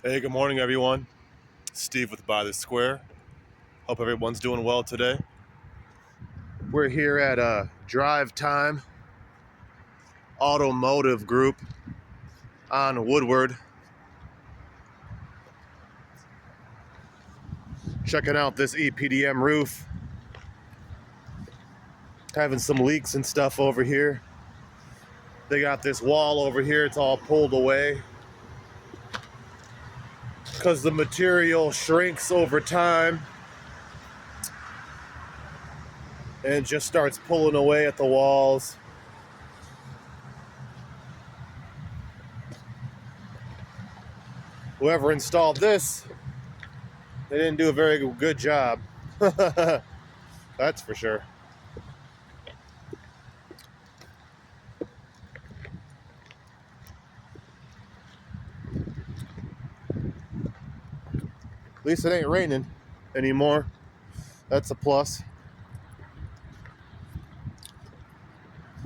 Hey, good morning, everyone. Steve with By the Square. Hope everyone's doing well today. We're here at Drive Time Automotive Group on Woodward. Checking out this EPDM roof. Having some leaks and stuff over here. They got this wall over here, it's all pulled away because the material shrinks over time and just starts pulling away at the walls. Whoever installed this, they didn't do a very good job. That's for sure. At least it ain't raining anymore. That's a plus.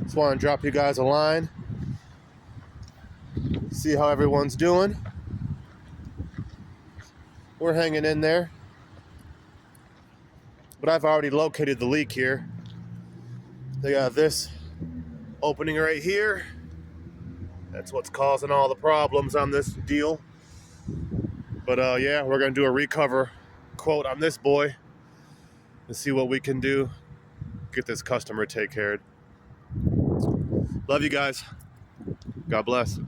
Just want to drop you guys a line. See how everyone's doing. We're hanging in there. But I've already located the leak here. They got this opening right here. That's what's causing all the problems on this deal. But yeah, we're going to do a recover quote on this boy and see what we can do. Get this customer take care of. Love you guys. God bless.